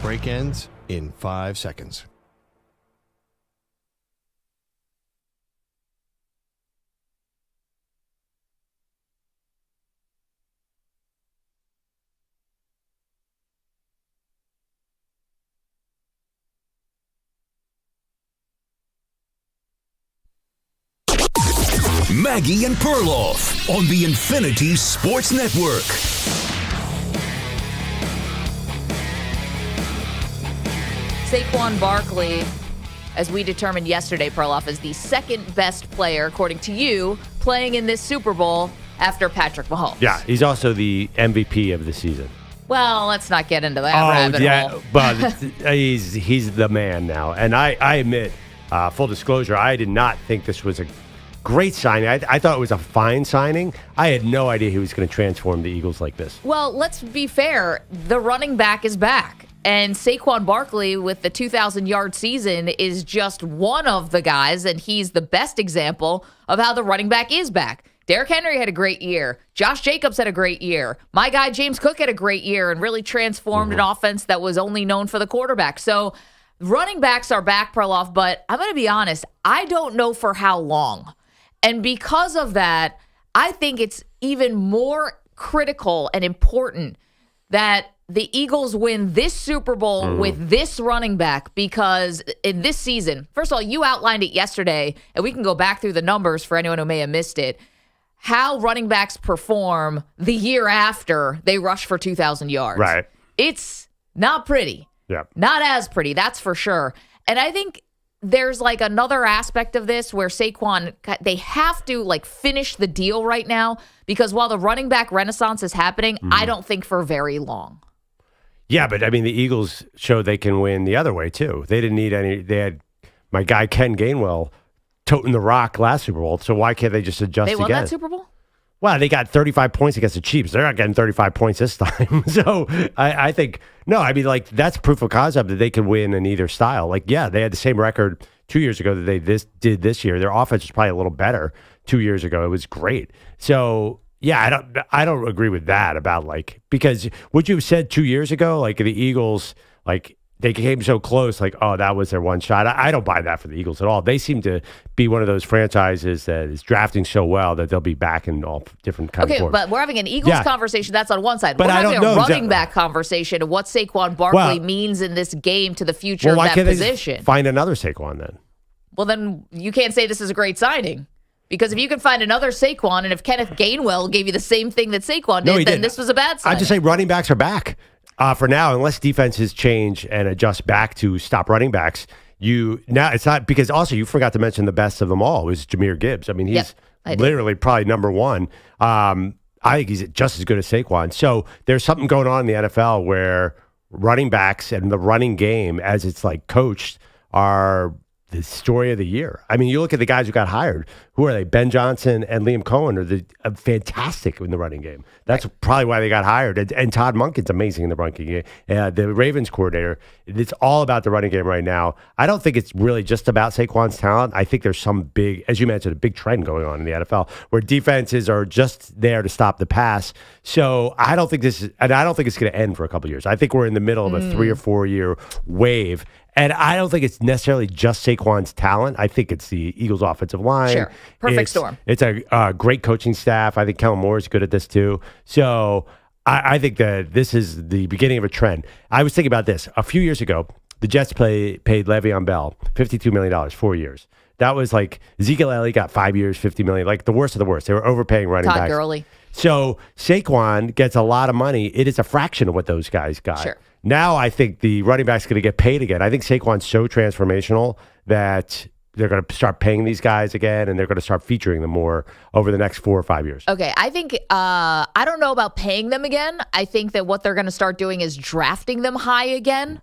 Break ends in 5 seconds. Maggie and Perloff on the Infinity Sports Network. Saquon Barkley, as we determined yesterday, Perloff, is the second best player, according to you, playing in this Super Bowl after Patrick Mahomes. Yeah, he's also the MVP of the season. Well, let's not get into that rabbit hole. But he's the man now. And I admit, full disclosure, I did not think this was a great signing. I thought it was a fine signing. I had no idea he was going to transform the Eagles like this. Well, let's be fair. The running back is back. And Saquon Barkley, with the 2,000-yard season, is just one of the guys, and he's the best example of how the running back is back. Derrick Henry had a great year. Josh Jacobs had a great year. My guy James Cook had a great year and really transformed an offense that was only known for the quarterback. So running backs are back, Perloff, but I'm going to be honest, I don't know for how long. And because of that, I think it's even more critical and important that the Eagles win this Super Bowl with this running back, because in this season, first of all, you outlined it yesterday, and we can go back through the numbers for anyone who may have missed it, how running backs perform the year after they rush for 2,000 yards. Right. It's not pretty. Yeah. Not as pretty, that's for sure. And I think there's like another aspect of this where Saquon, they have to like finish the deal right now, because while the running back renaissance is happening, I don't think for very long. Yeah, but I mean, the Eagles showed they can win the other way too. They didn't need any. They had my guy Ken Gainwell toting the rock last Super Bowl. So why can't they just adjust They again? won that Super Bowl? Well, they got 35 points against the Chiefs. They're not getting 35 points this time. So I think, no, I mean, like, that's proof of concept that they can win in either style. Like, yeah, they had the same record 2 years ago that they did this year. Their offense was probably a little better 2 years ago. It was great. So, yeah, I don't agree with that about, like, because what you said 2 years ago, like, the Eagles, like, they came so close, like, oh, that was their one shot. I don't buy that for the Eagles at all. They seem to be one of those franchises that is drafting so well that they'll be back in all different kinds of forms. But we're having an Eagles conversation. That's on one side. But we're I don't having a know running back conversation of what Saquon Barkley means in this game to the future of that position. They find another Saquon then? Well, then you can't say this is a great signing. Because if you can find another Saquon, and if Kenneth Gainwell gave you the same thing that Saquon did, then this was a bad signing. I just say running backs are back. For now, unless defenses change and adjust back to stop running backs, now it's not, because also you forgot to mention the best of them all was Jahmyr Gibbs. I mean, he's literally probably number one. I think he's just as good as Saquon. So there's something going on in the NFL where running backs and the running game, as it's like coached, are the story of the year. I mean, you look at the guys who got hired. Who are they? Ben Johnson and Liam Cohen are fantastic in the running game. That's probably why they got hired. And Todd Monken's amazing in the running game. The Ravens coordinator. It's all about the running game right now. I don't think it's really just about Saquon's talent. I think there's some big, as you mentioned, a big trend going on in the NFL where defenses are just there to stop the pass. So I don't think it's going to end for a couple of years. I think we're in the middle of a 3 or 4 year wave. And I don't think it's necessarily just Saquon's talent. I think it's the Eagles' offensive line. Sure. Perfect storm. It's a great coaching staff. I think Kellen Moore is good at this too. So I think that this is the beginning of a trend. I was thinking about this. A few years ago, the Jets paid Le'Veon Bell $52 million, 4 years. That was like Ezekiel Elliott got 5 years, $50 million, like the worst of the worst. They were overpaying running backs. Todd Gurley. So Saquon gets a lot of money. It is a fraction of what those guys got. Sure. Now I think the running back's going to get paid again. I think Saquon's so transformational that they're going to start paying these guys again, and they're going to start featuring them more over the next 4 or 5 years. Okay, I think, I don't know about paying them again. I think that what they're going to start doing is drafting them high again.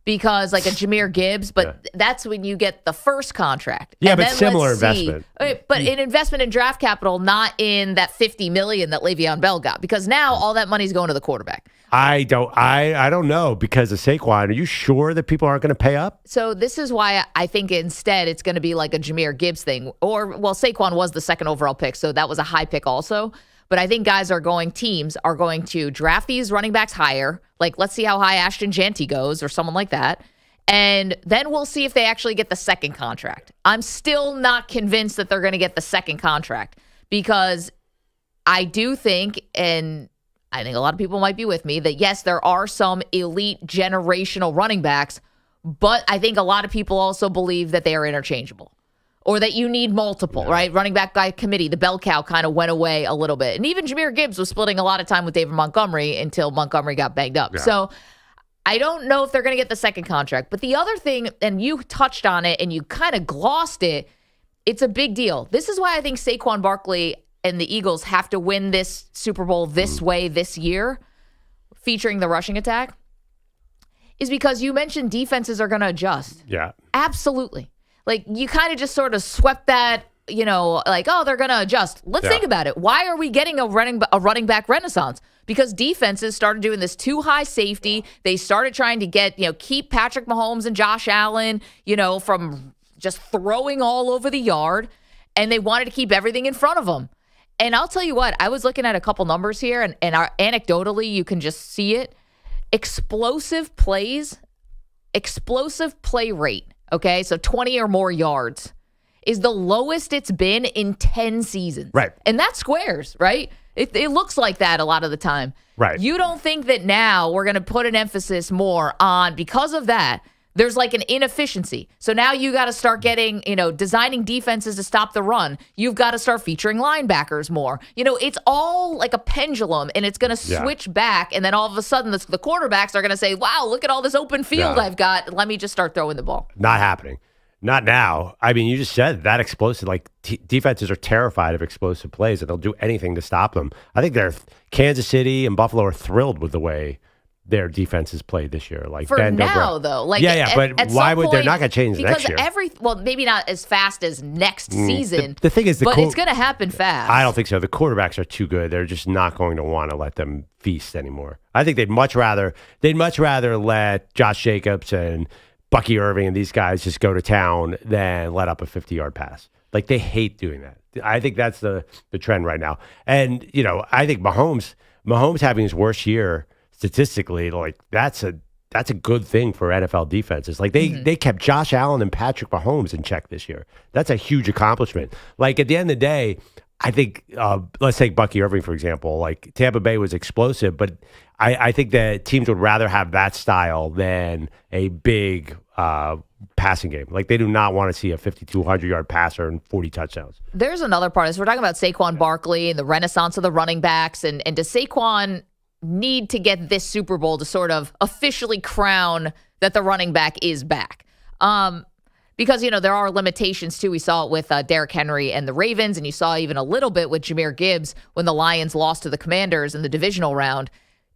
Because like a Jahmyr Gibbs, but that's when you get the first contract. Yeah, and but then similar investment. But an investment in draft capital, not in that $50 million that Le'Veon Bell got. Because now all that money's going to the quarterback. I don't know because of Saquon. Are you sure that people aren't going to pay up? So this is why I think instead it's going to be like a Jahmyr Gibbs thing. Saquon was the second overall pick, so that was a high pick also. But I think teams are going to draft these running backs higher. Like, let's see how high Ashton Jeanty goes or someone like that. And then we'll see if they actually get the second contract. I'm still not convinced that they're going to get the second contract because I do think, and I think a lot of people might be with me, that yes, there are some elite generational running backs, but I think a lot of people also believe that they are interchangeable or that you need multiple, right? Running back by committee, the bell cow kind of went away a little bit. And even Jahmyr Gibbs was splitting a lot of time with David Montgomery until Montgomery got banged up. Yeah. So I don't know if they're going to get the second contract. But the other thing, and you touched on it and you kind of glossed it, it's a big deal. This is why I think Saquon Barkley and the Eagles have to win this Super Bowl this way this year, featuring the rushing attack, is because you mentioned defenses are going to adjust. Yeah. Absolutely. Like, you kind of just sort of swept that, like, oh, they're going to adjust. Let's think about it. Why are we getting a running back renaissance? Because defenses started doing this too high safety. They started trying to keep Patrick Mahomes and Josh Allen, from just throwing all over the yard, and they wanted to keep everything in front of them. And I'll tell you what, I was looking at a couple numbers here, and anecdotally, you can just see it. Explosive play rate, okay, so 20 or more yards, is the lowest it's been in 10 seasons. Right. And that squares, right? It looks like that a lot of the time. Right. You don't think that now we're going to put an emphasis more on, because of that, there's like an inefficiency. So now you got to start getting, designing defenses to stop the run. You've got to start featuring linebackers more. It's all like a pendulum, and it's going to switch back. And then all of a sudden, the quarterbacks are going to say, wow, look at all this open field I've got. Let me just start throwing the ball. Not happening. Not now. I mean, you just said that explosive, like defenses are terrified of explosive plays, and they'll do anything to stop them. I think Kansas City and Buffalo are thrilled with the way their defenses played this year. Like for Ben now, though. Like but why would they're not going to change next year? Well, maybe not as fast as next season. The thing is, but it's going to happen fast. I don't think so. The quarterbacks are too good. They're just not going to want to let them feast anymore. I think they'd much rather let Josh Jacobs and Bucky Irving and these guys just go to town than let up a 50-yard pass. Like, they hate doing that. I think that's the trend right now. And, I think Mahomes having his worst year statistically, like, that's a good thing for NFL defenses. Like, they kept Josh Allen and Patrick Mahomes in check this year. That's a huge accomplishment. Like, at the end of the day, I think, let's take Bucky Irving, for example. Like, Tampa Bay was explosive, but I think that teams would rather have that style than a big passing game. Like, they do not want to see a 5,200-yard passer and 40 touchdowns. There's another part of this. We're talking about Saquon Barkley and the renaissance of the running backs. And does Saquon need to get this Super Bowl to sort of officially crown that the running back is back? Because, there are limitations, too. We saw it with Derrick Henry and the Ravens, and you saw even a little bit with Jahmyr Gibbs when the Lions lost to the Commanders in the divisional round.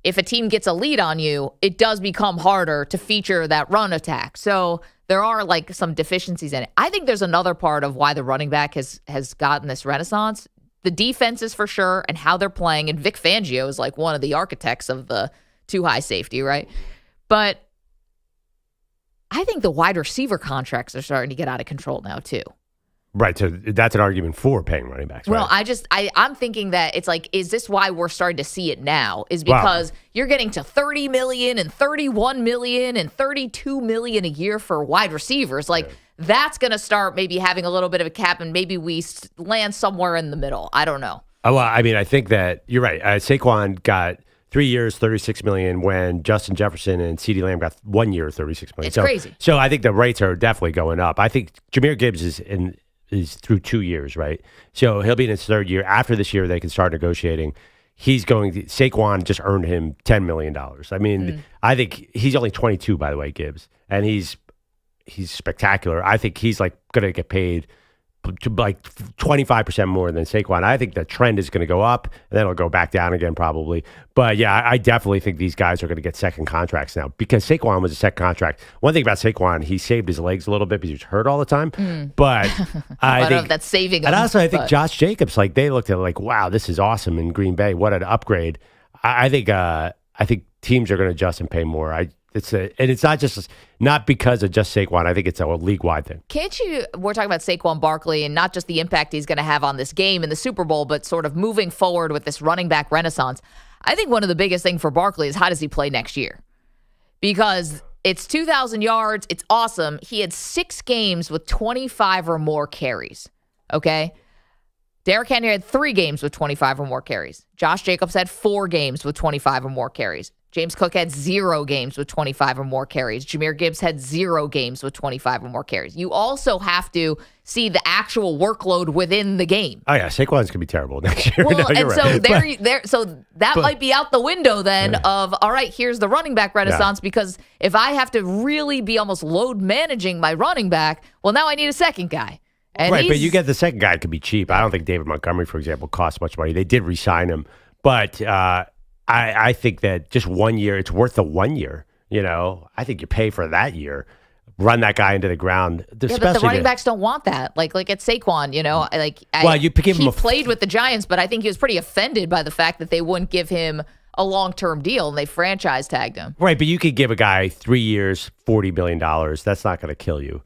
If a team gets a lead on you, it does become harder to feature that run attack. So there are like some deficiencies in it. I think there's another part of why the running back has gotten this renaissance. The defenses for sure, and how they're playing. And Vic Fangio is like one of the architects of the too high safety, right? But I think the wide receiver contracts are starting to get out of control now too. Right, so that's an argument for paying running backs. Well, right? I'm thinking that it's like, is this why we're starting to see it now? Is because you're getting to $30 million and $31 million and $32 million a year for wide receivers. Like, that's going to start maybe having a little bit of a cap, and maybe we land somewhere in the middle. I don't know. Well, I mean, I think that you're right. Saquon got 3 years, $36 million, when Justin Jefferson and CeeDee Lamb got 1 year, $36 million. It's crazy. So I think the rates are definitely going up. I think Jahmyr Gibbs is through 2 years, right? So he'll be in his third year. After this year, they can start negotiating. Saquon just earned him $10 million. I mean, I think he's only 22, by the way, Gibbs, and he's spectacular. I think he's like going to get paid to like 25% more than Saquon. I think the trend is going to go up, and then it'll go back down again probably. But yeah, I definitely think these guys are going to get second contracts now, because Saquon was a second contract. One thing about Saquon, he saved his legs a little bit because he was hurt all the time. But I don't know if that's saving him. And also, I think Josh Jacobs, like, they looked at it like, wow, this is awesome in Green Bay. What an upgrade. I think teams are going to adjust and pay more. And it's not because of just Saquon. I think it's a league-wide thing. We're talking about Saquon Barkley and not just the impact he's going to have on this game in the Super Bowl, but sort of moving forward with this running back renaissance. I think one of the biggest things for Barkley is how does he play next year? Because it's 2,000 yards. It's awesome. He had 6 games with 25 or more carries. Okay? Derrick Henry had 3 games with 25 or more carries. Josh Jacobs had 4 games with 25 or more carries. James Cook had 0 games with 25 or more carries. Jahmyr Gibbs had 0 games with 25 or more carries. You also have to see the actual workload within the game. Oh, yeah. Saquon's going to be terrible next year. Well, no, so that might be out the window then of, all right, here's the running back renaissance, because if I have to really be almost load managing my running back, well, now I need a second guy. And right, but you get the second guy, it could be cheap. I don't think David Montgomery, for example, costs much money. They did re-sign him, but I think that just 1 year, it's worth the 1 year. I think you pay for that year, run that guy into the ground. But the running backs don't want that. Like at Saquon, you pick him. He played with the Giants, but I think he was pretty offended by the fact that they wouldn't give him a long-term deal and they franchise tagged him. Right, but you could give a guy 3 years, $40 million. That's not going to kill you.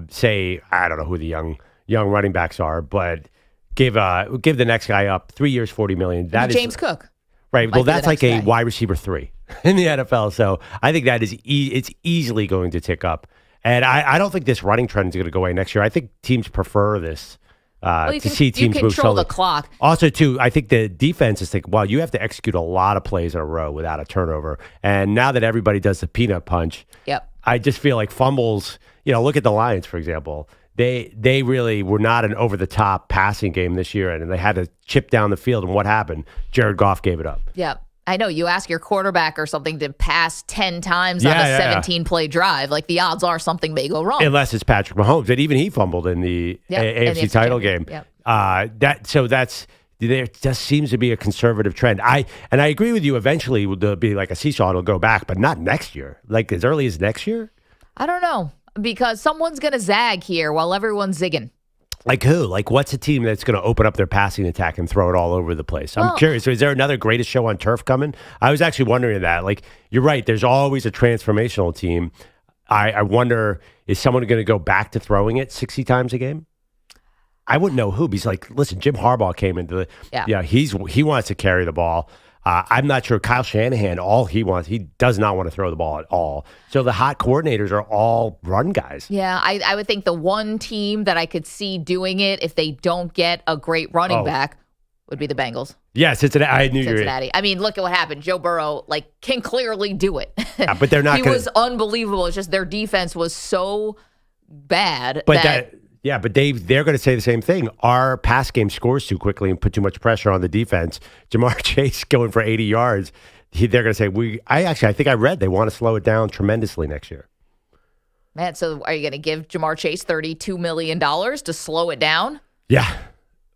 Say, I don't know who the young running backs are, but give the next guy up 3 years, $40 million. That is James Cook. Right. Well, that's like a wide receiver 3 in the NFL. So I think that is it's easily going to tick up. And I don't think this running trend is going to go away next year. I think teams prefer this to see teams move slowly. You control the clock. Also, too, I think the defense is thinking, well, you have to execute a lot of plays in a row without a turnover. And now that everybody does the peanut punch, I just feel like fumbles, look at the Lions, for example. They really were not an over-the-top passing game this year, and they had to chip down the field. And what happened? Jared Goff gave it up. Yeah, I know. You ask your quarterback or something to pass 10 times on a 17-play drive. Like, the odds are something may go wrong. Unless it's Patrick Mahomes. And even he fumbled in the AFC title game. There just seems to be a conservative trend. I agree with you. Eventually, there'll be like a seesaw. It'll go back, but not next year. Like, as early as next year? I don't know. Because someone's going to zag here while everyone's zigging. Like who? Like what's a team that's going to open up their passing attack and throw it all over the place? I'm curious. So is there another greatest show on turf coming? I was actually wondering that. Like, you're right. There's always a transformational team. I wonder, is someone going to go back to throwing it 60 times a game? I wouldn't know who. He's like, listen, Jim Harbaugh came into the... he wants to carry the ball. I'm not sure Kyle Shanahan, he does not want to throw the ball at all. So the hot coordinators are all run guys. Yeah, I would think the one team that I could see doing it if they don't get a great running back would be the Bengals. Yeah, Cincinnati. I knew Cincinnati. I mean, look at what happened. Joe Burrow, can clearly do it. Yeah, but they're not. He was unbelievable. It's just their defense was so bad. Yeah, but they're going to say the same thing. Our pass game scores too quickly and put too much pressure on the defense. Jamar Chase going for 80 yards. They're going to say, I think I read they want to slow it down tremendously next year. Man, so are you going to give Jamar Chase $32 million to slow it down? Yeah.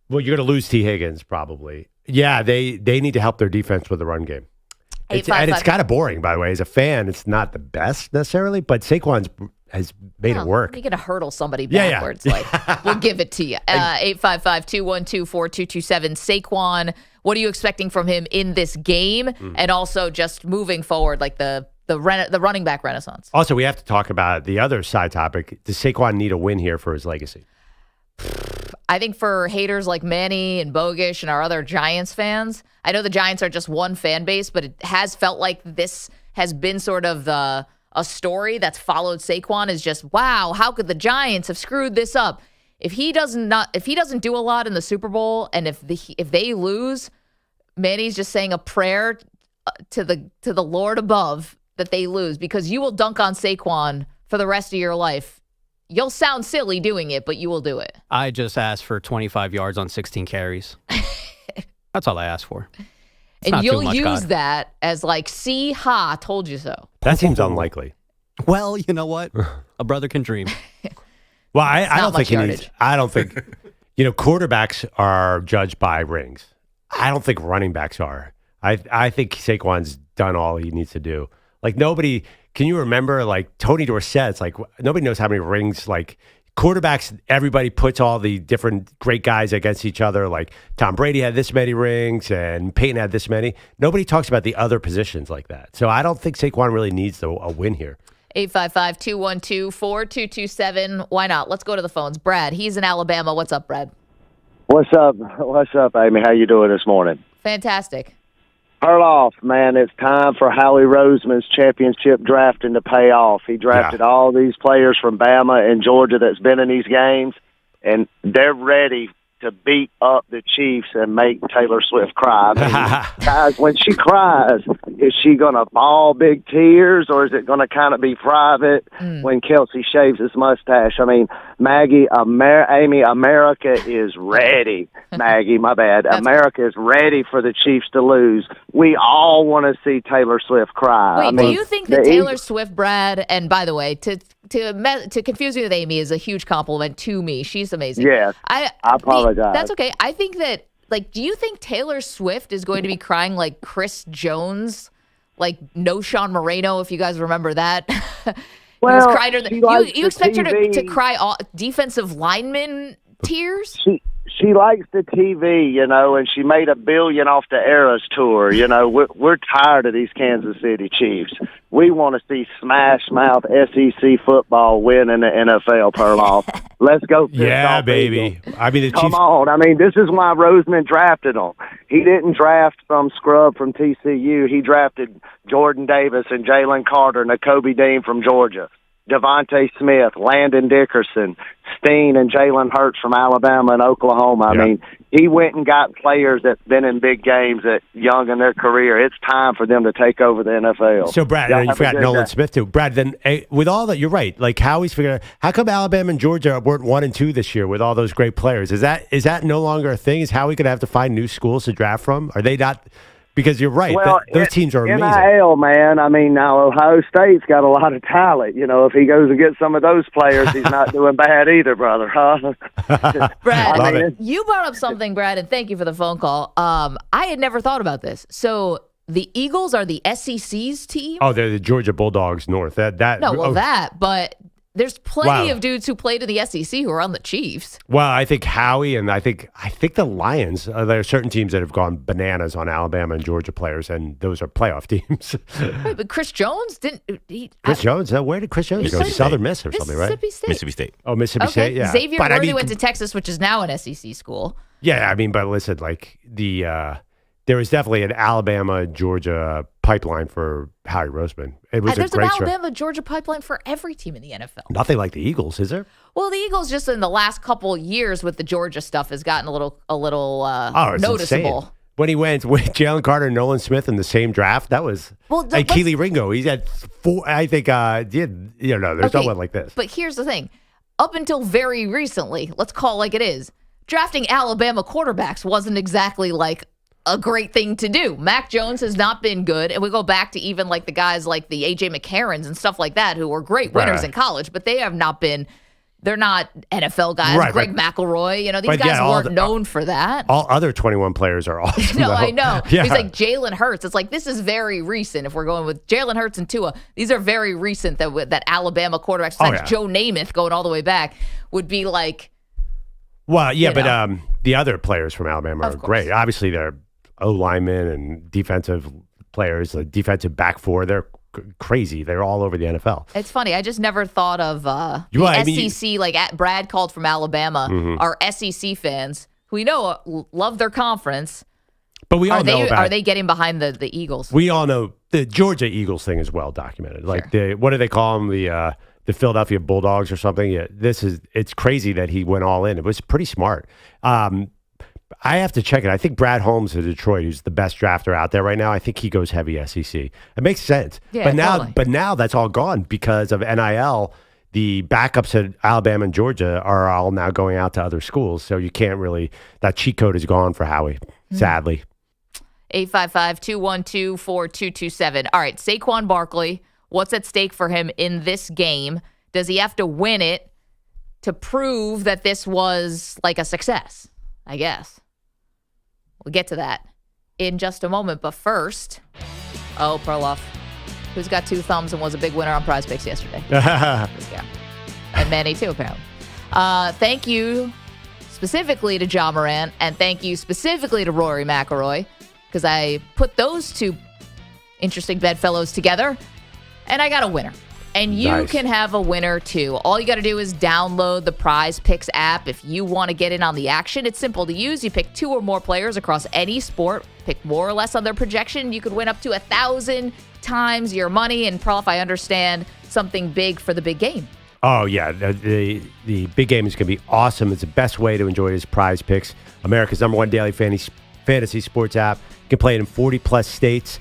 Well, you're going to lose T. Higgins probably. Yeah, they need to help their defense with the run game. And it's kind of boring, by the way. As a fan, it's not the best necessarily, but Saquon's has made it work. You're going to hurdle somebody backwards. We'll give it to you. 855-212-4227. Saquon, what are you expecting from him in this game? And also just moving forward, like the running back renaissance. Also, we have to talk about the other side topic. Does Saquon need a win here for his legacy? I think for haters like Manny and Bogusch and our other Giants fans, I know the Giants are just one fan base, but it has felt like this has been sort of a story that's followed Saquon is just, wow, how could the Giants have screwed this up? If he doesn't do a lot in the Super Bowl, and if they lose, Manny's just saying a prayer to the Lord above that they lose, because you will dunk on Saquon for the rest of your life. You'll sound silly doing it, but you will do it. I just asked for 25 yards on 16 carries. That's all I asked for. And you'll use that as see, told you so. That seems unlikely. Well, you know what? A brother can dream. Well, I don't think he needs. I don't think, quarterbacks are judged by rings. I don't think running backs are. I think Saquon's done all he needs to do. Nobody, can you remember Tony Dorsett's nobody knows how many rings quarterbacks, everybody puts all the different great guys against each other. Like Tom Brady had this many rings and Peyton had this many. Nobody talks about the other positions like that. So I don't think Saquon really needs a win here. 855-212-4227. Why not? Let's go to the phones. Brad, he's in Alabama. What's up, Brad? What's up? What's up, Amy? How you doing this morning? Fantastic. Perloff, man, it's time for Howie Roseman's championship drafting to pay off. He drafted all these players from Bama and Georgia that's been in these games, and they're ready to beat up the Chiefs and make Taylor Swift cry. I mean, guys, when she cries, is she going to bawl big tears, or is it going to kind of be private when Kelce shaves his mustache? I mean, Maggie, Amy, America is ready. Maggie, my bad. America is ready for the Chiefs to lose. We all want to see Taylor Swift cry. Wait, do you think that Taylor Swift, Brad, and by the way, to confuse me with Amy is a huge compliment to me. She's amazing. Yes, I apologize. That's okay. I think that, do you think Taylor Swift is going to be crying like Chris Jones, like No Sean Moreno, if you guys remember that? Well, you expect her to cry all defensive lineman tears? She likes the TV, and she made $1 billion off the Eras tour. We're tired of these Kansas City Chiefs. We want to see smash mouth SEC football win in the NFL, Perloff. Let's go. Yeah, baby. Eagles. I mean, come on. I mean, this is why Roseman drafted him. He didn't draft some scrub from TCU. He drafted Jordan Davis and Jalen Carter and Nakobe Dean from Georgia. Devontae Smith, Landon Dickerson, Steen, and Jalen Hurts from Alabama and Oklahoma. I mean, he went and got players that's been in big games at young in their career. It's time for them to take over the NFL. So, Brad, you forgot Nolan Smith, too. Brad, then with all that, you're right. Like, Howie's figuring out, how come Alabama and Georgia weren't 1 and 2 this year with all those great players? Is that no longer a thing? Is Howie going to have to find new schools to draft from? Are they not? Because you're right. Well, those teams are amazing. NIL, man. I mean, now Ohio State's got a lot of talent. If he goes and gets some of those players, he's not doing bad either, brother. Huh? Brad, you brought up something, Brad, and thank you for the phone call. I had never thought about this. So the Eagles are the SEC's team? Oh, they're the Georgia Bulldogs North. But there's plenty of dudes who played in the SEC who are on the Chiefs. Well, I think Howie and I think the Lions. There are certain teams that have gone bananas on Alabama and Georgia players, and those are playoff teams. Right, but Chris Jones didn't. Jones? Where did Chris Jones go? Southern Miss or something, right? Mississippi State. Oh, Mississippi State. Yeah. Xavier Worthy went to Texas, which is now an SEC school. Yeah, I mean, but listen, there was definitely an Alabama-Georgia pipeline for Howie Roseman. It was there's an Alabama-Georgia pipeline for every team in the NFL. Nothing like the Eagles, is there? Well, the Eagles just in the last couple years with the Georgia stuff has gotten a little noticeable. Insane. When he went with Jalen Carter and Nolan Smith in the same draft, that was and Keely Ringo. He's had 4. I think. There's no one like this. But here's the thing: up until very recently, let's call it like it is, drafting Alabama quarterbacks wasn't exactly like a great thing to do. Mac Jones has not been good, and we go back to even like the guys like the A.J. McCarrons and stuff like that who were great winners in college, but they have not been. They're not NFL guys. Right, Greg McElroy, these guys weren't known for that. All other 21 players are awesome. No, I know. Yeah. He's like Jalen Hurts. It's like this is very recent. If we're going with Jalen Hurts and Tua, these are very recent. That Alabama quarterbacks, Joe Namath, going all the way back, would be like. Well, yeah, but the other players from Alabama are great. Obviously, they're O linemen and defensive players, the defensive back four. They're crazy. They're all over the NFL. It's funny. I just never thought of SEC. Brad called from Alabama. Our SEC fans, who we know love their conference, but we all are they getting behind the Eagles? We all know the Georgia Eagles thing is well documented. Like what do they call them? The Philadelphia Bulldogs or something. Yeah, it's crazy that he went all in. It was pretty smart. I have to check it. I think Brad Holmes of Detroit, who's the best drafter out there right now, I think he goes heavy SEC. It makes sense. Yeah, but now that's all gone because of NIL. The backups at Alabama and Georgia are all now going out to other schools, so you can't really. That cheat code is gone for Howie, sadly. 855-212-4227. All right, Saquon Barkley, what's at stake for him in this game? Does he have to win it to prove that this was like a success? I guess. We'll get to that in just a moment. But first, Perloff, who's got 2 thumbs and was a big winner on Prize Picks yesterday. This guy. And Manny, too, apparently. Thank you specifically to Ja Morant, and thank you specifically to Rory McIlroy, because I put those two interesting bedfellows together, and I got a winner. And you can have a winner, too. All you got to do is download the Prize Picks app if you want to get in on the action. It's simple to use. You pick 2 or more players across any sport, pick more or less on their projection. You could win up to 1,000 times your money. And, Perloff, I understand something big for the big game. Oh, yeah. The big game is going to be awesome. It's the best way to enjoy this Prize Picks, America's #1 daily fantasy sports app. You can play it in 40-plus states.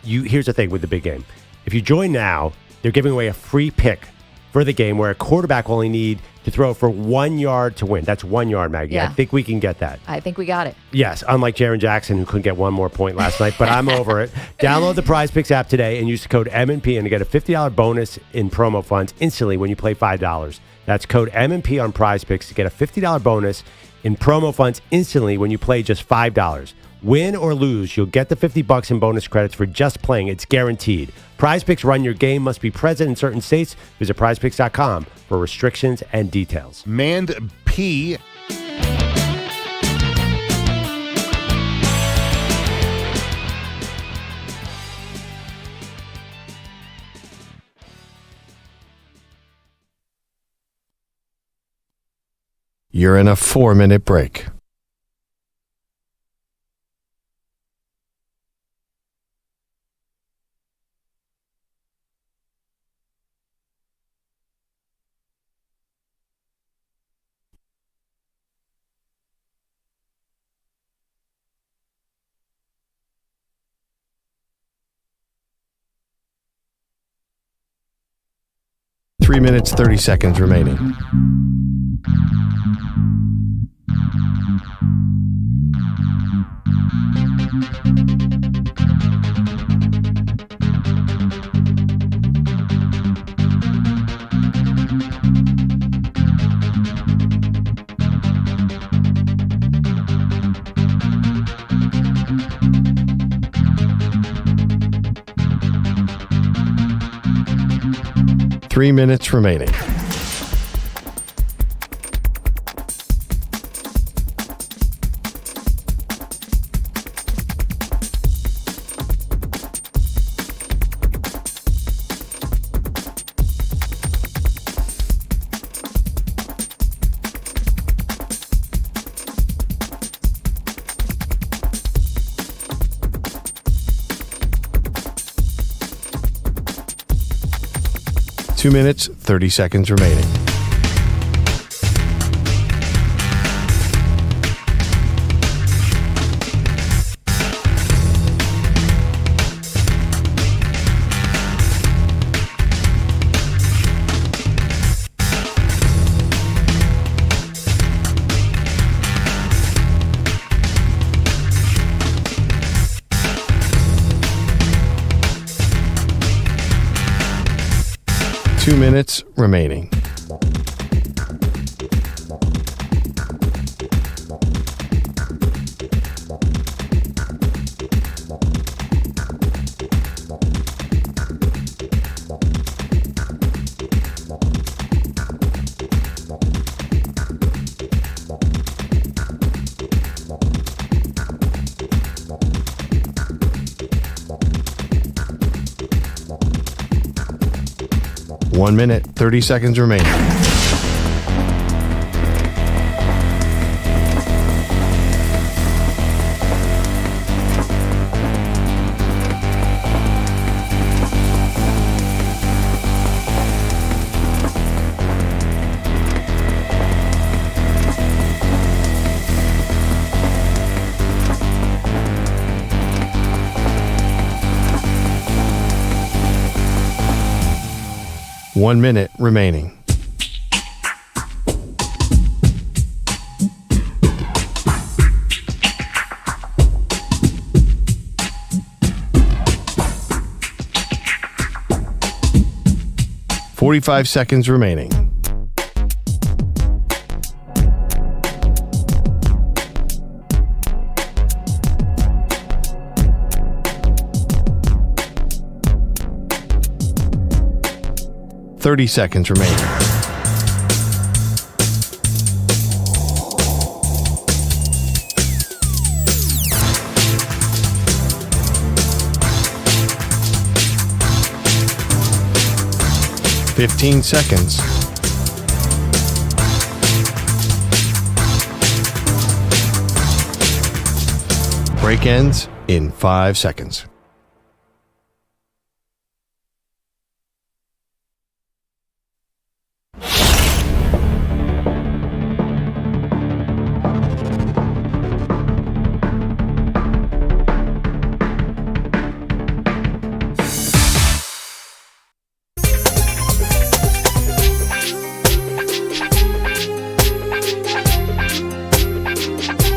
Here's the thing with the big game. If you join now, they're giving away a free pick for the game where a quarterback will only need to throw for 1 yard to win. That's 1 yard, Maggie. Yeah. I think we can get that. I think we got it. Yes, unlike Jaron Jackson, who couldn't get one more point last night, but I'm over it. Download the Prize Picks app today and use the code MNP and get a $50 bonus in promo funds instantly when you play $5. That's code MNP on Prize Picks to get a $50 bonus in promo funds instantly when you play just $5. Win or lose, you'll get the $50 in bonus credits for just playing. It's guaranteed. Prize Picks run your game, must be present in certain states. Visit prizepicks.com for restrictions and details. Mand P. You're in a 4-minute break. Three minutes, 30 seconds remaining. Three minutes remaining. Two minutes, 30 seconds remaining. Two minutes remaining. One minute, 30 seconds remaining. One minute remaining. $45 seconds remaining. $30 seconds remaining. 15 seconds. Break ends in 5 seconds.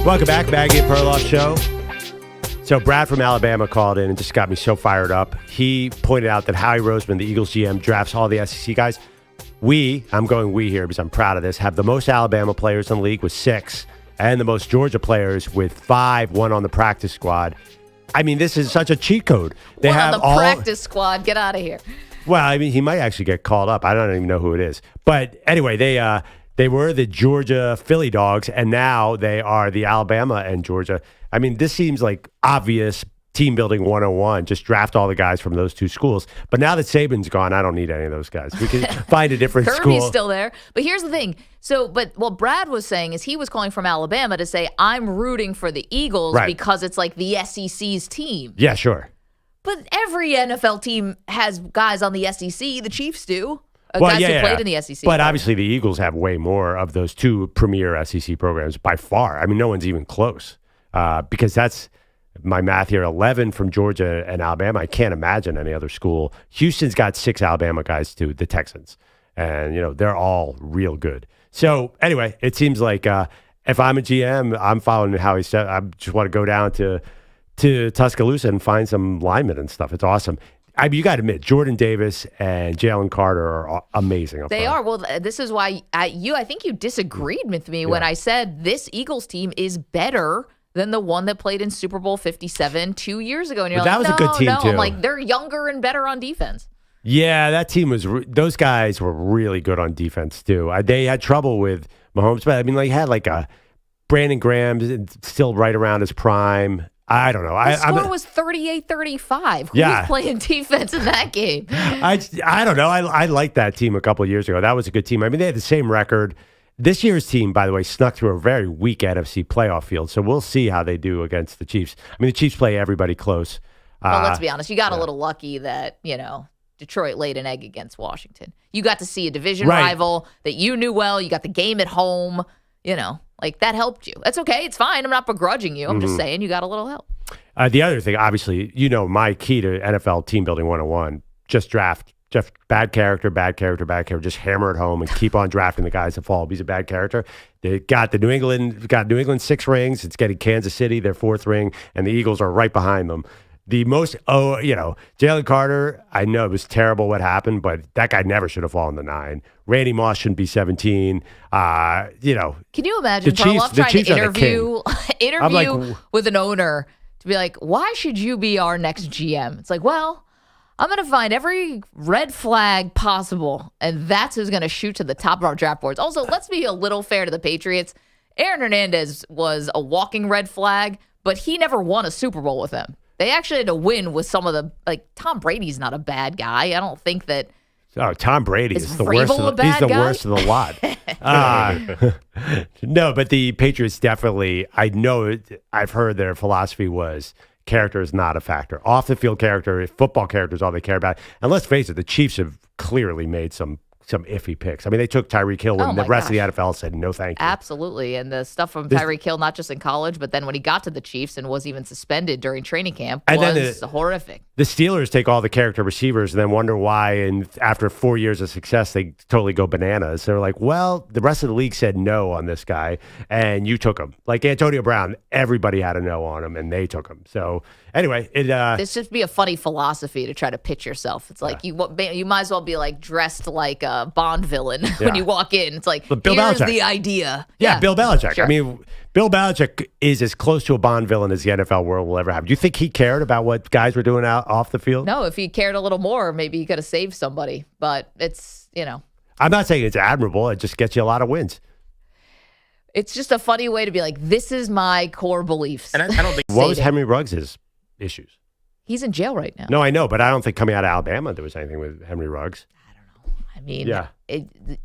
Welcome back, Maggie and Perloff Show. So Brad from Alabama called in and just got me so fired up. He pointed out that Howie Roseman, the Eagles GM, drafts all the SEC guys. I'm going we here because I'm proud of this, have the most Alabama players in the league with 6 and the most Georgia players with 5, one on the practice squad. I mean, this is such a cheat code. They one have on the practice squad. Get out of here. Well, I mean, he might actually get called up. I don't even know who it is. But anyway, they were the Georgia Philly Dogs, and now they are the Alabama and Georgia. I mean, this seems like obvious team building 101. Just draft all the guys from those 2 schools. But now that Saban's gone, I don't need any of those guys. We can find a different school. Kirby's still there. But here's the thing. So, but what Brad was saying is he was calling from Alabama to say, I'm rooting for the Eagles because it's like the SEC's team. Yeah, sure. But every NFL team has guys on the SEC. The Chiefs do. Guys who played in the SEC. But obviously the Eagles have way more of those 2 premier SEC programs by far. I mean, no one's even close because that's my math here, 11 from Georgia and Alabama. I can't imagine any other school. Houston's got 6 Alabama guys too, the Texans. And, they're all real good. So anyway, it seems like if I'm a GM, I'm following how he said. I just want to go down to Tuscaloosa and find some linemen and stuff. It's awesome. I mean, you got to admit, Jordan Davis and Jalen Carter are amazing. They are. Well, this is why I think you disagreed with me when I said this Eagles team is better than the one that played in Super Bowl 57 2 years ago. And you're that was a good team, too. I'm like, they're younger and better on defense. Yeah, that team was those guys were really good on defense, too. They had trouble with Mahomes, but I mean, they had like a Brandon Graham still right around his prime. I don't know. The score was 38-35. Who was playing defense in that game? I don't know. I liked that team a couple of years ago. That was a good team. I mean, they had the same record. This year's team, by the way, snuck through a very weak NFC playoff field. So we'll see how they do against the Chiefs. I mean, the Chiefs play everybody close. Well, let's be honest. You got a little lucky that, Detroit laid an egg against Washington. You got to see a division rival that you knew well. You got the game at home, Like, that helped you. That's okay. It's fine. I'm not begrudging you. I'm just saying you got a little help. The other thing, obviously, my key to NFL team building 101, just draft. Just bad character. Just hammer it home and keep on drafting the guys that fall. He's a bad character. They got New England 6 rings. It's getting Kansas City their 4th ring, and the Eagles are right behind them. Jalen Carter, I know it was terrible what happened, but that guy never should have fallen to 9. Randy Moss shouldn't be 17. Can you imagine Perloff trying to interview with an owner to be like, why should you be our next GM? It's like, well, I'm going to find every red flag possible, and that's who's going to shoot to the top of our draft boards. Also, let's be a little fair to the Patriots. Aaron Hernandez was a walking red flag, but he never won a Super Bowl with them. They actually had to win with some of the Tom Brady's not a bad guy. I don't think that. Oh, Tom Brady is the worst. He's the worst of the lot. No, but the Patriots definitely. I've heard their philosophy was character is not a factor. Off the field character, football character is all they care about. And let's face it, the Chiefs have clearly made some iffy picks. I mean, they took Tyreek Hill when the rest of the NFL said no thank you. Absolutely. And the stuff from Tyreek Hill, not just in college, but then when he got to the Chiefs and was even suspended during training camp, was horrific. The Steelers take all the character receivers and then wonder why, and after 4 years of success, they totally go bananas. They're like, well, the rest of the league said no on this guy, and you took him. Like Antonio Brown, everybody had a no on him, and they took him. So anyway, this just be a funny philosophy to try to pitch yourself. It's like you might as well be like dressed like a Bond villain when you walk in. It's like, here's Belichick. the idea. Yeah, Bill Belichick. Sure. I mean, Bill Belichick is as close to a Bond villain as the NFL world will ever have. Do you think he cared about what guys were doing out off the field? No, if he cared a little more, maybe he could have saved somebody. But it's, I'm not saying it's admirable. It just gets you a lot of wins. It's just a funny way to be like, this is my core beliefs. And I don't think what was Henry Ruggs' issues? He's in jail right now. No, I know, but I don't think coming out of Alabama there was anything with Henry Ruggs. I mean, Yeah.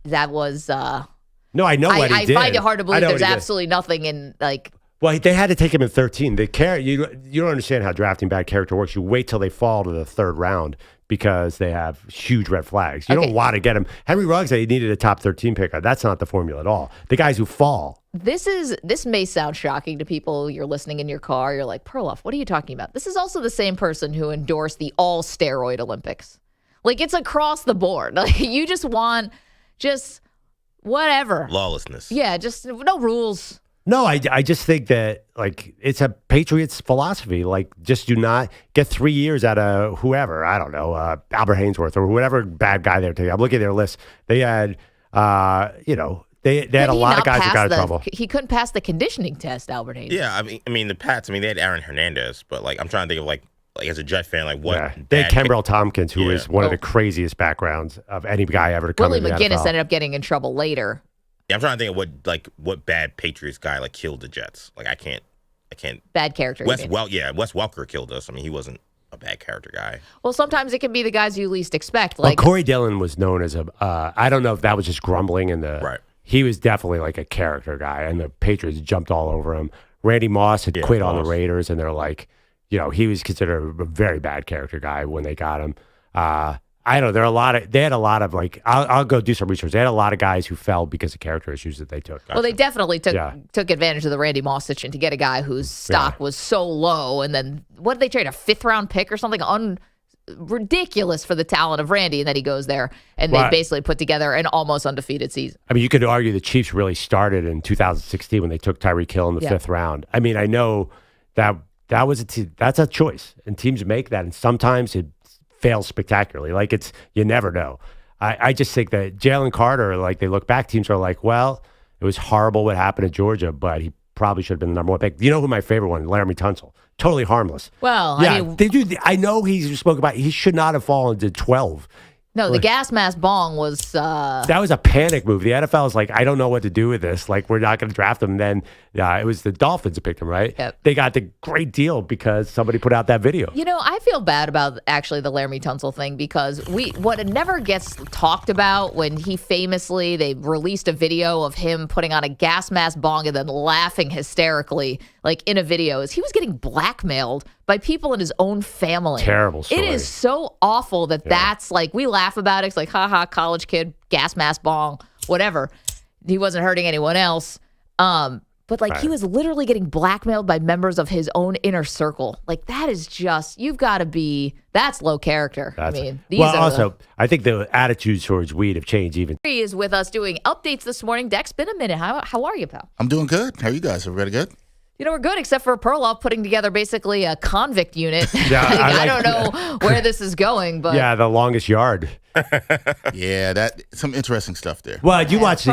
that was. No, I know what he did. I find it hard to believe I know there's what he did. absolutely nothing in like. Well, they had to take him in 13. You don't understand how drafting bad character works. You wait till they fall to the third round because they have huge red flags. You don't want to get him. Henry Ruggs, they needed a top 13 pick. That's not the formula at all. The guys who fall. This may sound shocking to people. You're listening in your car. You're like, Perloff, what are you talking about? This is also the same person who endorsed the all steroid Olympics. Like, it's across the board. Like, you just want whatever. Lawlessness. Yeah, just no rules. No, I just think that, like, it's a Patriots philosophy. Like, just do not get 3 years out of whoever. I don't know, Albert Hainsworth or whatever bad guy they're taking. I'm looking at their list. They had, they had a lot of guys that got in trouble. He couldn't pass the conditioning test, Albert Hainsworth. Yeah, I mean the Pats. I mean they had Aaron Hernandez, but like I'm trying to think of like as a Jet fan, like what? Yeah. They had Kenbrell Tompkins, who is one of the craziest backgrounds of any guy ever to come Willie in the McGinnis NFL. ended up getting in trouble later. Yeah, I'm trying to think of what bad Patriots guy like killed the Jets. Like I can't. Bad character. Wes Welker killed us. I mean he wasn't a bad character guy. Well, sometimes it can be the guys you least expect. Like Corey Dillon was known as I don't know if that was just grumbling in the right. He was definitely like a character guy, and the Patriots jumped all over him. Randy Moss had quit on the Raiders, and they're like, he was considered a very bad character guy when they got him. I don't know. They had a lot of like, I'll go do some research. They had a lot of guys who fell because of character issues that they took. Well, they definitely took advantage of the Randy Moss situation to get a guy whose stock was so low. And then what did they trade? A 5th round pick or something ridiculous for the talent of Randy. And then he goes there and they basically put together an almost undefeated season. I mean, you could argue the Chiefs really started in 2016 when they took Tyreek Hill in the 5th round. I mean, I know that was that's a choice and teams make that. And sometimes it fails spectacularly. Like you never know. I just think that Jalen Carter, like they look back, teams are like, well, it was horrible what happened to Georgia, but he probably should have been the number 1 pick. You know who my favorite one? Laramie Tunsil. Totally harmless. Well, yeah, I mean, I know he spoke about he should not have fallen to 12. No, the gas mask bong was... that was a panic move. The NFL was like, I don't know what to do with this. Like, we're not going to draft him. Then it was the Dolphins that picked him, right? Yep. They got the great deal because somebody put out that video. I feel bad about actually the Laramie Tunsil thing because what never gets talked about when they released a video of him putting on a gas mask bong and then laughing hysterically, like in a video, is he was getting blackmailed by people in his own family. Terrible story. It is so awful that's like, we laugh about it. It's like, haha, college kid, gas mask bong, whatever. He wasn't hurting anyone else. But he was literally getting blackmailed by members of his own inner circle. Like that is just, that's low character. I think the attitudes towards weed have changed even. He is with us doing updates this morning. Dex, been a minute. How are you, pal? I'm doing good. How are you guys? Everybody good? We're good, except for Perloff putting together basically a convict unit. Yeah, I don't know where this is going, but yeah, the longest yard. Yeah, that some interesting stuff there. Well, did you guys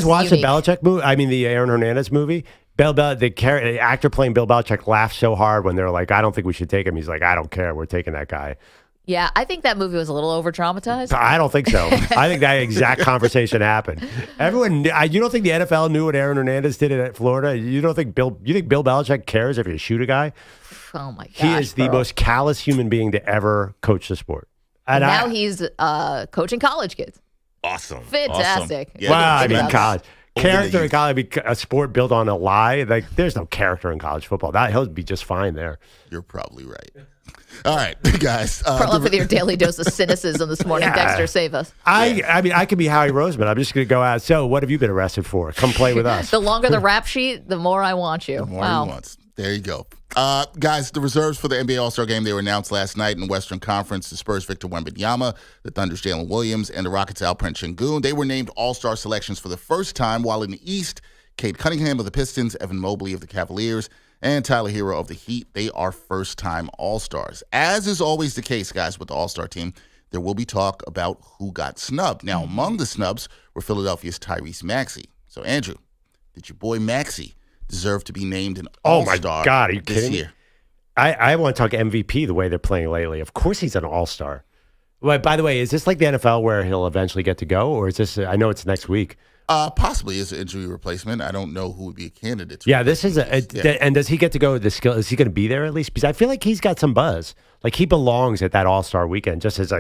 watch unique. the Belichick movie? I mean, the Aaron Hernandez movie. The actor playing Bill Belichick laughed so hard when they were like, "I don't think we should take him." He's like, "I don't care. We're taking that guy." Yeah, I think that movie was a little over-traumatized. I don't think so. I think that exact conversation happened. Everyone, you don't think the NFL knew what Aaron Hernandez did at Florida? You think Bill Belichick cares if you shoot a guy? Oh my gosh, he is the most callous human being to ever coach the sport. And now he's coaching college kids. Awesome. Fantastic. Awesome. Yeah, wow, I mean, college. Character in college, a sport built on a lie. Like, there's no character in college football. He'll be just fine there. You're probably right. All right, guys. Perloff with your daily dose of cynicism this morning. Yeah. Dexter, save us. I mean, I could be Howie Roseman. I'm just going to go out. So, what have you been arrested for? Come play with us. The longer the rap sheet, the more I want you. The more he wants. There you go. Guys, the reserves for the NBA All-Star Game, they were announced last night in the Western Conference. The Spurs Victor Wembanyama, the Thunder's Jalen Williams, and the Rockets' Alperen Sengun. They were named All-Star selections for the first time, while in the East, Cade Cunningham of the Pistons, Evan Mobley of the Cavaliers, and Tyler Hero of the Heat. They are first-time All-Stars. As is always the case, guys, with the All-Star team, there will be talk about who got snubbed. Now, among the snubs were Philadelphia's Tyrese Maxey. So, Andrew, did your boy Maxey deserve to be named an All-Star Oh, my God. Are you this kidding year? me? I want to talk MVP the way they're playing lately. Of course he's an All-Star. Well, by the way, is this like the NFL where he'll eventually get to go? Or is this, I know it's next week. Possibly as an injury replacement. I don't know who would be a candidate. Yeah, this is and does he get to go with the skill? Is he going to be there at least? Because I feel like he's got some buzz. Like he belongs at that All-Star weekend, just as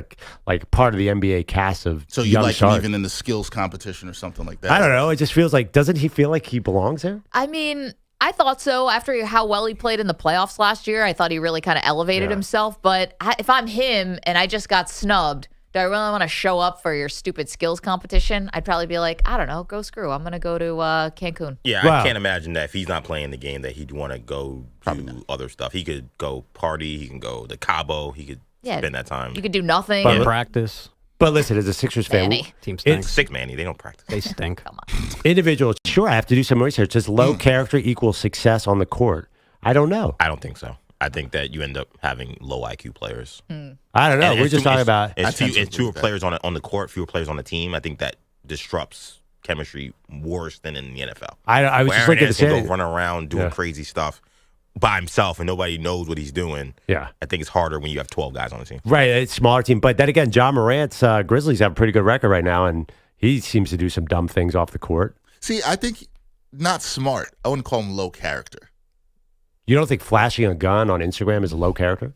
like part of the NBA cast of So you young like stars. him even in the skills competition or something like that? I don't know. It just feels like, doesn't he feel like he belongs there? I mean, I thought so after how well he played in the playoffs last year. I thought he really kind of elevated himself. But if I'm him and I just got snubbed, do I really want to show up for your stupid skills competition? I'd probably be like, I don't know, go screw. I'm going to go to Cancun. Yeah, Wow. I can't imagine that if he's not playing the game that he'd want to go do other stuff. He could go party. He can go to Cabo. He could spend that time. You could do nothing. But practice. But listen, as a Sixers fan, Manny. Team stinks. Six Manny, they don't practice. They stink. Come on. individual, sure, I have to do some research. Does low character equal success on the court? I don't know. I don't think so. I think that you end up having low IQ players. I don't know. And We're it's just too- talking it's- about. It's, I tend to it's agree fewer with that. players on the court, fewer players on the team. I think that disrupts chemistry worse than in the NFL. I was Where just Aaron looking to Anderson say. go run around doing crazy stuff by himself and nobody knows what he's doing. Yeah. I think it's harder when you have 12 guys on the team. Right, it's a smaller team. But then again, John Morant's Grizzlies have a pretty good record right now, and he seems to do some dumb things off the court. See, I think not smart. I wouldn't call him low character. You don't think flashing a gun on Instagram is a low character?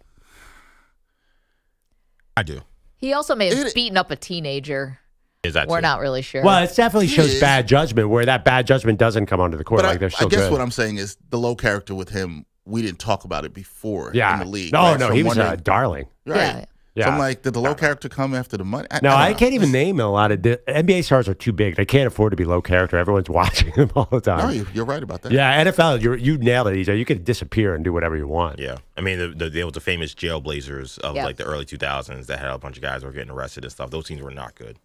I do. He also may have It- beaten up a teenager. Is that We're too? not really sure. Well, it definitely shows is. bad judgment, where that bad judgment doesn't come onto the court. But Like they're I still guess good. what I'm saying is the low character with him, we didn't talk about it before in the league. Oh, right? no, So he I'm was a wondering- darling. Right. Yeah. Yeah. So I'm like, did the low character come after the money? No, don't I know. can't even name a lot of NBA stars are too big. They can't afford to be low character. Everyone's watching them all the time. No, you're right about that. Yeah, NFL, you nailed it, EJ. You could disappear and do whatever you want. Yeah. I mean, there was the famous Jailblazers of Yeah. like the early 2000s that had a bunch of guys who were getting arrested and stuff. Those teams were not good.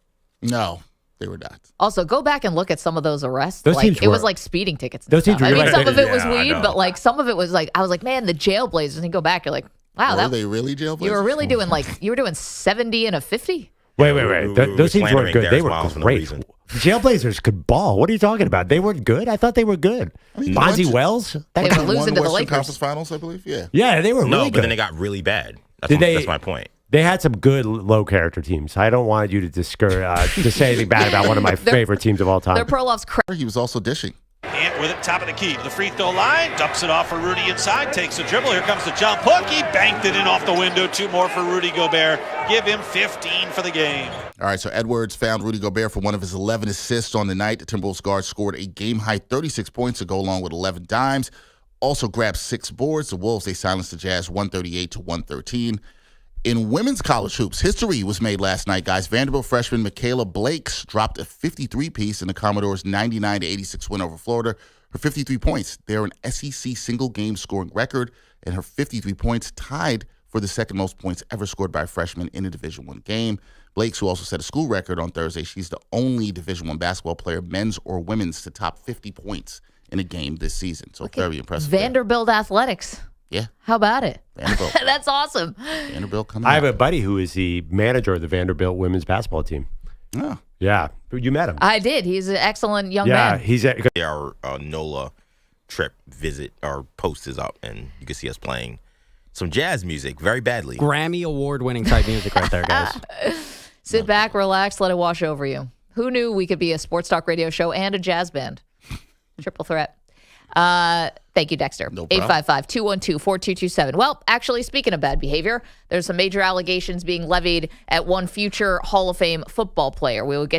No, they were not. Also, go back and look at some of those arrests. Those like teams it was were- like speeding tickets. And those teams stuff. were I mean, right. some of it was Yeah, I weed, know. but like some of it was like I was like, man, the Jailblazers. And you go back, you're like, wow, Were that they really jailblazers? you were really doing like you were doing 70 and a 50. Wait. we Those teams weren't slandering good. They Darius were Miles for no great. reason. Jailblazers could ball. What are you talking about? They weren't good? I thought they were good. mean, Bonzi what? Wells? They That were Won losing to the Western Lakers. Conference Finals, I believe. Yeah. yeah, they were No, really but good. then they got really bad. Did they- That's my point. They had some good low character teams. I don't want you to discourage to say anything bad about one of my favorite teams of all time. They're Perloff's He was also dishing. And with it, top of the key to the free throw line, dumps it off for Rudy inside, takes a dribble. Here comes the jump hook. He banked it in off the window. 2 more for Rudy Gobert. Give him 15 for the game. All right, so Edwards found Rudy Gobert for one of his 11 assists on the night. The Timberwolves guard scored a game-high 36 points to go along with 11 dimes. Also grabbed 6 boards. The Wolves, they silenced the Jazz 138 to 113. In women's college hoops, history was made last night, guys. Vanderbilt freshman Michaela Blakes dropped a 53-piece in the Commodores' 99-86 win over Florida. Her 53 points, they're an SEC single-game scoring record, and her 53 points tied for the second most points ever scored by a freshman in a Division I game. Blakes, who also set a school record on Thursday, she's the only Division I basketball player, men's or women's, to top 50 points in a game this season. So very impressive. there. Vanderbilt athletics. Yeah, How about it? Vanderbilt. That's awesome. Vanderbilt coming I have up. a buddy who is the manager of the Vanderbilt women's basketball team. Yeah. Yeah, you met him. I did. He's an excellent young Yeah, man. he's a, Our NOLA trip visit, our post is up, and you can see us playing some jazz music very badly. Grammy award-winning type music right there, guys. Sit back, relax, let it wash over you. Who knew we could be a sports talk radio show and a jazz band? Triple threat. Thank you, Dexter. No problem. 855-212-4227. Well, actually, speaking of bad behavior, there's some major allegations being levied at one future Hall of Fame football player. We will get